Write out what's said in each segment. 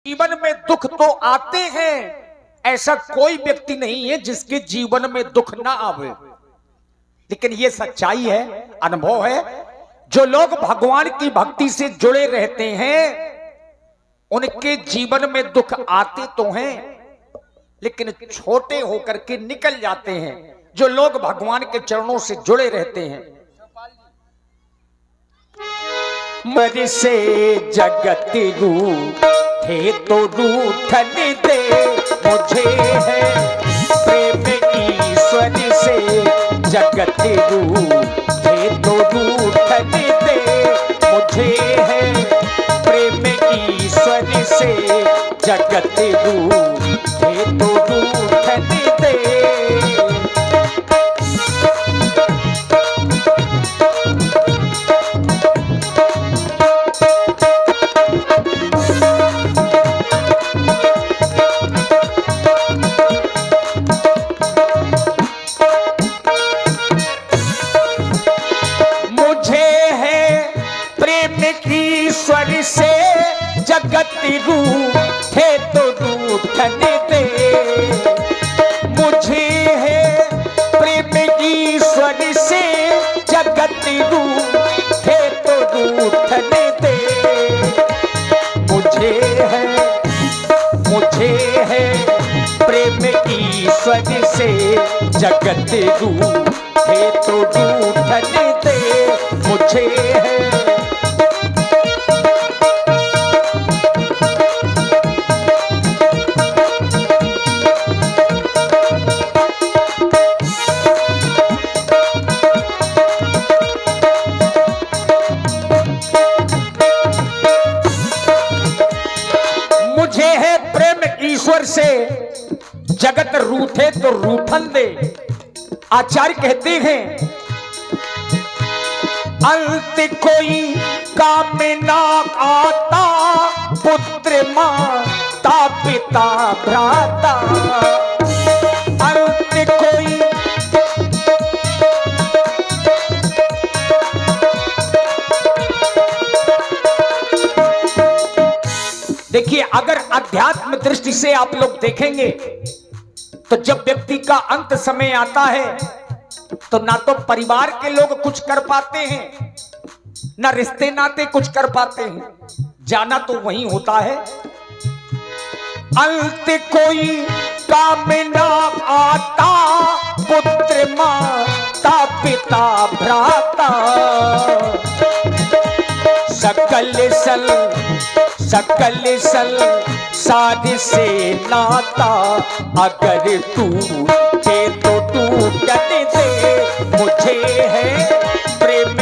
जीवन में दुख तो आते हैं, ऐसा कोई व्यक्ति नहीं है जिसके जीवन में दुख ना आवे। लेकिन यह सच्चाई है, अनुभव है। जो लोग भगवान की भक्ति से जुड़े रहते हैं उनके जीवन में दुख आते तो हैं लेकिन छोटे होकर के निकल जाते हैं। जो लोग भगवान के चरणों से जुड़े रहते हैं। मर से जगत रूठे तो रूठन दे, मुझे है प्रेम ईश्वर से जगत रूठे तो रूठन दे, मुझे है प्रेम ईश्वर से जगत रूठे तो रूठन दे। से जगत रूठे तो रूठन दे, मुझे है प्रेम ईश्वर से जगत रूठे तो रूठन दे, मुझे है प्रेम ईश्वर से जगत रूठे तो रूठन दे, मुझे है। ईश्वर से जगत रूठे तो रूठन दे। आचार्य कहते हैं अंत कोई काम ना आता, पुत्र माता पिता भ्राता, अंत कोई देखिए, अगर अध्यात्म दृष्टि से आप लोग देखेंगे तो जब व्यक्ति का अंत समय आता है तो ना तो परिवार के लोग कुछ कर पाते हैं, ना रिश्ते नाते कुछ कर पाते हैं, जाना तो वही होता है। अंत कोई काम ना आता, पुत्र माता पिता भ्राता, सकल साध से नाता, अगर टूटे तो टूटने दे, मुझे है प्रेम।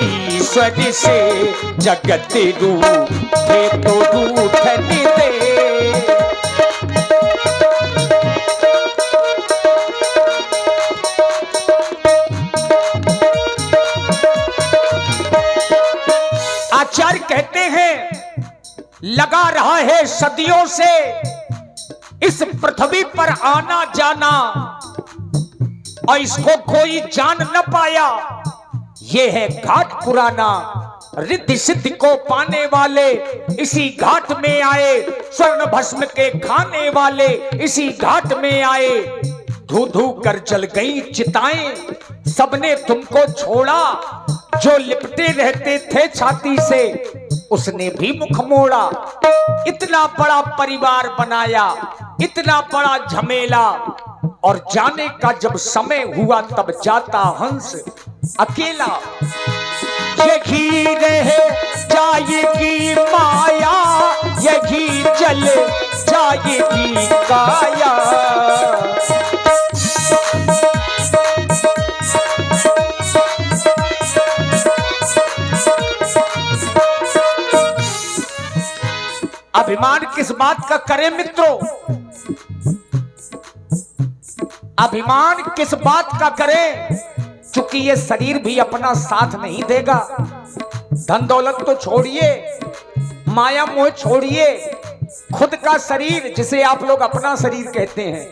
ईश्वर से जगत रूठे तो रूठन दे। आचार्य कहते हैं लगा रहा है सदियों से इस पृथ्वी पर आना जाना और इसको कोई जान न पाया। ये है घाट पुराना, रिद्धि सिद्धि को पाने वाले इसी घाट में आए, स्वर्ण भस्म के खाने वाले इसी घाट में आए। धू धू कर जल गई चिताएं, सबने तुमको छोड़ा, जो लिपटे रहते थे छाती से उसने भी मुख मोड़ा। इतना बड़ा परिवार बनाया, इतना बड़ा झमेला, और जाने का जब समय हुआ तब जाता हंस अकेला। यही रह जाएगी माया, यही जल जाएगी काया। अभिमान किस बात का करें मित्रों? अभिमान किस बात का करें? क्योंकि ये शरीर भी अपना साथ नहीं देगा। धन दौलत तो छोड़िए, माया मोह छोड़िए, खुद का शरीर जिसे आप लोग अपना शरीर कहते हैं,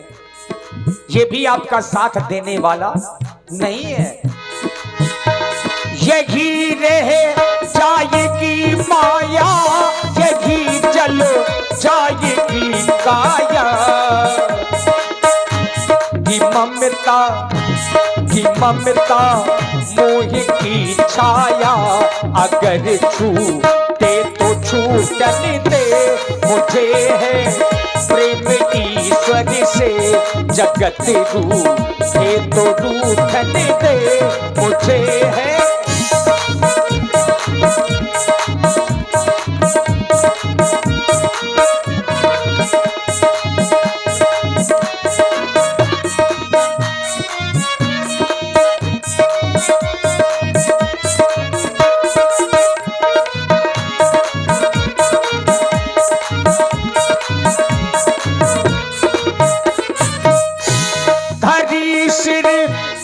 ये भी आपका साथ देने वाला नहीं है। यही रह जाएगी माया, यही जल जाएगी काया। की ममता मोह की छाया, अगर छूटे तो छूटने दे। मुझे है प्रेम ईश्वर से, जगत रूठे तो रूठने दे। मुझे है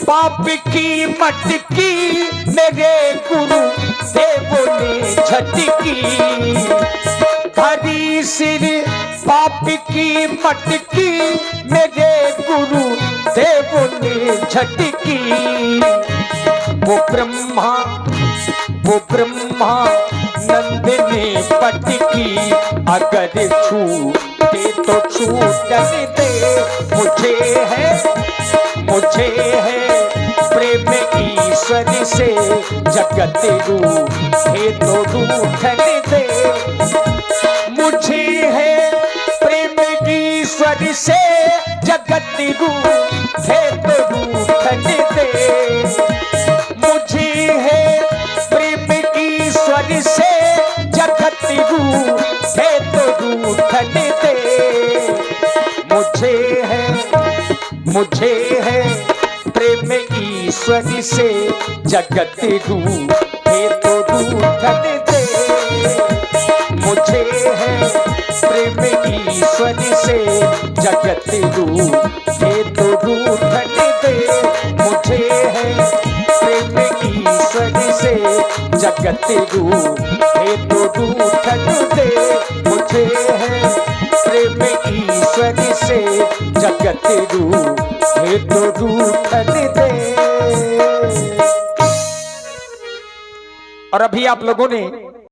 पाप की मटकी, मेरे गुरु देव ने झटकी। हरी सिर पाप की मटकी, मेरे गुरु देव ने झटकी। वो ब्रह्मा नंद ने पटकी, अगर छूटे तो छूटने दे। मुझे है प्रेम ईश्वर से, जगत रूठे तो रूठने दे। मुझे है प्रेम ईश्वर से, जगत रूठे तो रूठने दे। मुझे है प्रेम ईश्वर से, जगत रूठे तो रूठने दे। मुझे है प्रेम ईश्वर से, जगत रूठे तो रूठने दे। मुझे है प्रेम ईश्वर से, जगत रूठे तो रूठने दे। मुझे है प्रेम ईश्वर से, जगत रूठे तो रूठने दे। मुझे है प्रेम ईश्वर से, जगत रूठे तो रूठने दे। और अभी आप लोगों ने